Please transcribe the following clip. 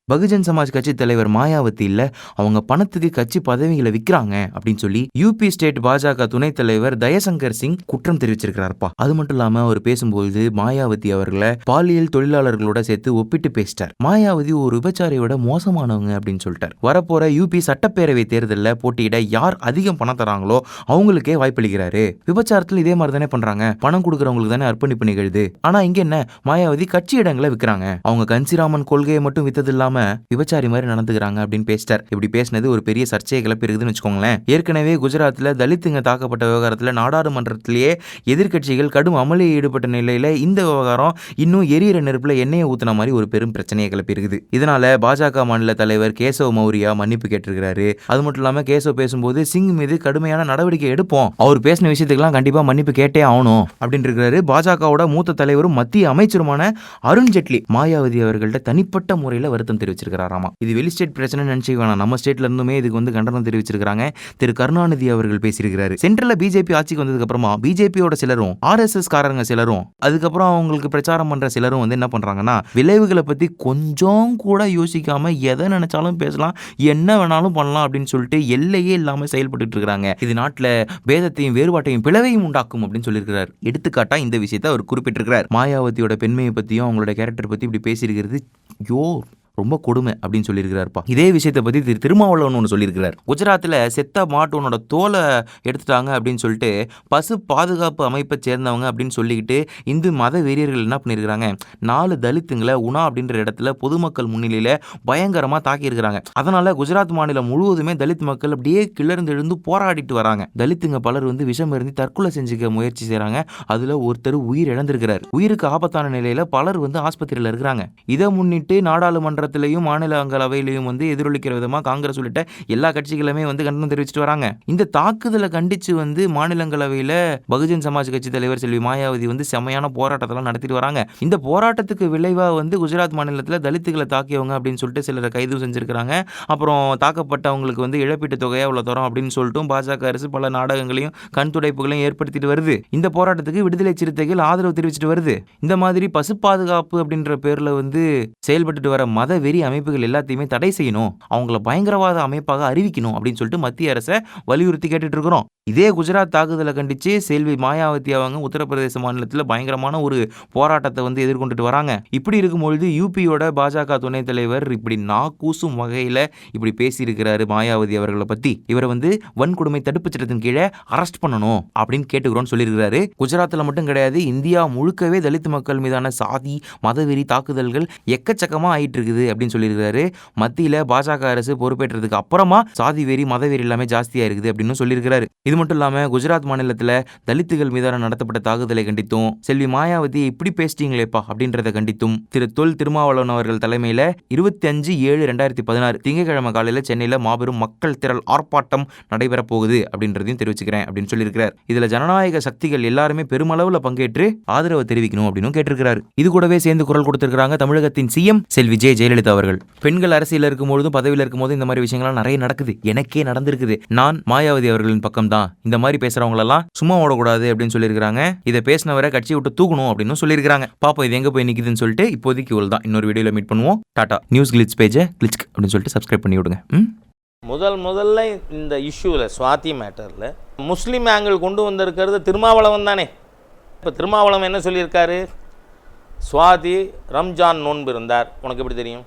பகுஜன் சமாஜ் கட்சி தலைவர் மாயாவதி இல்ல, அவங்க பணத்துக்கு கட்சி பதவிகளை விற்கிறாங்க அப்படின்னு சொல்லி யூபி ஸ்டேட் பாஜக துணைத் தலைவர் தயசங்கர் சிங் குற்றம் தெரிவிச்சிருக்கிறார்ப்பா. அது மட்டும் இல்லாம அவர் பேசும்போது மாயாவதி அவர்களை பாலியல் தொழிலாளர்களோட சேர்த்து ஒப்பிட்டு பேசிட்டார். மாயாவதி ஒரு விபச்சாரியோட மோசமானவங்க அப்படின்னு சொல்லிட்டார். வரப்போற யூபி சட்டப்பேரவை தேர்தலில் போட்டியிட யார் அதிகம் பணம் தராங்களோ அவங்களுக்கே வாய்ப்பளிக்கிறாரு. விபச்சாரத்தில் இதே மாதிரி தானே பண்றாங்க, பணம் கொடுக்கறவங்களுக்கு தானே அர்ப்பணிப்பு நிகழ்து. ஆனா இங்க என்ன, மாயாவதி கட்சி இடங்களை விற்கிறாங்க, அவங்க கன்சிராமன் கொள்கையை மட்டும் வித்தது இல்லாம விபச்சாரி மாதிரி நடந்துக்கிறாங்க அப்படின்னு பேசிட்டார். இப்படி பேசினது ஒரு பெரிய சர்ச்சையை கிளப்பிருக்குதுன்னு வச்சுக்கோங்களேன். ஏற்கனவே குஜராத்ல தலித்துங்க தாக்கப்பட்ட விவகாரத்துல நாடாளுமன்றத்திலேயே எதிர்க்கட்சிகள் கடும் அமளியில் ஈடுபட்ட நிலையில இந்த விவகாரம் இன்னும் எரியிற நெருப்புல எண்ணெயை ஊத்துன மாதிரி ஒரு பெரும் பிரச்சனையை கிளப்பிருக்குது. இதனால பாஜக மாநில தலைவர் கேசவ் மௌரியா மன்னிப்பு கேட்டிருக்கிறாரு. அது மட்டும் இல்லாம கேசவ் பேசும்போது சிங் மீது கடுமையான நடவடிக்கை எடுப்போம், அவர் பேசின விஷயத்துக்கெல்லாம் கண்டிப்பா மன்னிப்பு கேட்டே ஆகணும் அப்படின்னு இருக்காரு. பாஜகவோட மூத்த தலைவரும் மத்திய அமைச்சருமான அருண் ஜெட்லி மாயாவதி அவர்கள்ட்ட தனிப்பட்ட முறையில் வருத்தம் தெரிவிச்சிருக்கிறாராமா. இது வெளி ஸ்டேட் பிரச்சனை நினைச்சு வேணாம், நம்ம ஸ்டேட்ல இருந்துமே இதுக்கு கண்டனம் தெரிவிச்சிருக்காங்க. திரு கருணாநிதி அவர்கள் பேசியிருக்கிறாரு. சென்ட்ரல்ல பிஜேபி ஆட்சிக்கு வந்ததுக்கு அப்புறமா பிஜேபியோட சிலரும் ஆர்எஸ்எஸ் காரங்க சிலரும் அதுக்கப்புறம் அவங்களுக்கு பிரச்சாரம் பண்ற சிலரும் என்ன பண்றாங்கன்னா, விளைவுகளை பத்தி கொஞ்சம் கூட யோசிக்காம எதை நினைச்சாலும் பேசலாம், என்ன வேணாலும் பண்ணலாம் அப்படின்னு சொல்லிட்டு எல்லையே இல்லாம செயல்பட்டு இருக்காங்க. இது நாட்டில் பேதத்தையும் வேறுபாட்டையும் பிளவையும் உண்டாக்கும் அப்படின்னு சொல்லியிருக்கிறார். எடுத்துக்காட்டா இந்த விஷயத்தை அவர் குறிப்பிட்டிருக்கிறார். மாயாவதியோட பெண்மையை பத்தியும் அவங்களோட கேரக்டர் பத்தி இப்படி பேசியிருக்கிறது ரொம்ப கொடுமை அப்படின்னு சொல்லியிருக்கிறாருப்பா. இதே விஷயத்தை பற்றி திருமாவளவன் ஒன்று சொல்லியிருக்கிறார். குஜராத்தில் செத்த மாட்டோனோட தோலை எடுத்துட்டாங்க அப்படின்னு சொல்லிட்டு பசு பாதுகாப்பு அமைப்பை சேர்ந்தவங்க அப்படின்னு சொல்லிக்கிட்டு இந்து மத வெறியர்கள் என்ன பண்ணியிருக்கிறாங்க, 4 தலித்துங்களை உணா அப்படின்ற இடத்துல பொதுமக்கள் முன்னிலையில் பயங்கரமாக தாக்கியிருக்கிறாங்க. அதனால் குஜராத் மாநிலம் முழுவதுமே தலித் மக்கள் அப்படியே கிளர்ந்து எழுந்து போராடிட்டு வராங்க. தலித்துங்க பலர் விஷம் இருந்து தற்கொலை செஞ்சுக்க முயற்சி செய்கிறாங்க. அதில் ஒருத்தர் உயிர் இழந்திருக்கிறார். உயிருக்கு ஆபத்தான நிலையில் பலர் ஆஸ்பத்திரியில் இருக்கிறாங்க. இதை முன்னிட்டு நாடாளுமன்ற மாநிலங்களவையிலையும் எதிரொலிக்கிற விதமா காங்கிரஸ் உள்ளிட்ட எல்லா கட்சிகளுமே கண்டனம் தெரிவிச்சிட்டு வராங்க. இந்த தாக்குதலை கண்டிச்சு மாநிலங்களவையில பகுஜன் சமாஜ் கட்சி தலைவர் செல்வி மாயாவதி செமையான போராட்டத்தெல்லாம் நடத்திட்டு வராங்க. இந்த போராட்டத்துக்கு விளைவா குஜராத் மாநிலத்தில் தலித்துகளை தாக்கியவங்க அப்படின்னு சொல்லிட்டு சிலரை கைது செஞ்சிருக்கிறாங்க. அப்புறம் தாக்கப்பட்டவங்களுக்கு இழப்பீட்டு தொகையா உள்ள தரோம் அப்படின்னு சொல்லிட்டு பாஜக அரசு பல நாடகங்களையும் கண் துடைப்புகளையும் ஏற்படுத்திட்டு வருது. இந்த போராட்டத்துக்கு விடுதலை சிறுத்தைகள் ஆதரவு தெரிவிச்சிட்டு வருது. இந்த மாதிரி பசு பாதுகாப்பு அப்படின்ற பேர்ல செயல்பட்டு வர மத வெறி அமைப்புகள் எல்லாத்தையுமே தடை செய்யணும், அவங்கள பயங்கரவாத அமைப்பாக அறிவிக்கணும் அப்படின்னு சொல்லிட்டு மத்திய அரசை வலியுறுத்தி கேட்டுட்டு இருக்கிறோம். இதே குஜராத் தாக்குதலை கண்டிச்சு செல்வி மாயாவதி அவங்க உத்தரப்பிரதேச மாநிலத்தில் பயங்கரமான ஒரு போராட்டத்தை எதிர்கொண்டுட்டு வராங்க. இப்படி இருக்கும்பொழுது யூபியோட பாஜக துணைத் தலைவர் இப்படி நாக்கூசும் வகையில் இப்படி பேசியிருக்கிறாரு மாயாவதி அவர்களை பற்றி. இவரை வன்கொடுமை தடுப்பு சட்டத்தின் கீழே அரெஸ்ட் பண்ணணும் அப்படின்னு கேட்டுக்கிறோன்னு சொல்லியிருக்கிறாரு. குஜராத்தில் மட்டும் கிடையாது, இந்தியா முழுக்கவே தலித் மக்கள் மீதான சாதி மதவெறி தாக்குதல்கள் எக்கச்சக்கமாக ஆயிட்டு இருக்குது அப்படின்னு சொல்லியிருக்கிறாரு. மத்தியில் பாஜக அரசு பொறுப்பேற்றதுக்கு அப்புறமா சாதி வெறி மதவெறி எல்லாமே ஜாஸ்தியாக இருக்குது அப்படின்னு சொல்லியிருக்கிறாரு. இது மட்டும் இல்லாமல் குஜராத் மாநிலத்தில் தலித்துகள் மீதான நடத்தப்பட்ட தாக்குதலை கண்டித்தும் செல்வி மாயாவதி இப்படி பேசிட்டீங்களேப்பா அப்படின்றத கண்டித்தும் திரு தொல் திருமாவளவன் அவர்கள் தலைமையில் 25/7/2016 திங்கட்கிழமை காலையில் சென்னையில் மாபெரும் மக்கள் திரள் ஆர்ப்பாட்டம் நடைபெற போகுது அப்படின்றதையும் தெரிவிச்சுக்கிறேன் அப்படின்னு சொல்லியிருக்கிறார். இதுல ஜனநாயக சக்திகள் எல்லாருமே பெருமளவுல பங்கேற்று ஆதரவு தெரிவிக்கணும் அப்படின்னு கேட்டிருக்கிறார். இது கூடவே சேர்ந்து குரல் கொடுத்திருக்கிறாங்க தமிழகத்தின் சிஎம் செல்வி ஜெயலலிதா அவர்கள். பெண்கள் அரசியல் இருக்கும்போதும் பதவியில் இருக்கும்போது இந்த மாதிரி விஷயங்கள்லாம் நிறைய நடக்குது, எனக்கே நடந்திருக்குது. நான் மாயாவதி அவர்களின் பக்கம் தான், இந்த மாதிரி பேசுறவங்களெல்லாம் சும்மா ஓடக்கூடாது அப்படின்னு சொல்லியிருக்காங்க. இதை பேசினவரை கட்சியை விட்டு தூக்கணும் அப்படின்னு சொல்லியிருக்காங்க. பாப்போம் இது எங்க போய் நிக்குதுன்னு சொல்லிட்டு. இப்போதைக்கு இவ்வளவு தான். இன்னொரு வீடியோல மீட் பண்ணுவோம். டாடா. நியூஸ் கிளிட்ஸ் பேஜை கிளிக் அப்படின்னு சொல்லிட்டு சப்ஸ்கிரைப் பண்ணி விடுங்க. முதல்ல இந்த இஷ்யூவில் சுவாதி மேட்டரில் முஸ்லீம் ஆங்கிள் கொண்டு வந்திருக்கிறது திருமாவளவன் தானே. இப்போ திருமாவளவன் என்ன சொல்லியிருக்காரு, சுவாதி ரம்ஜான் நோன்பு இருந்தார், உனக்கு எப்படி தெரியும்?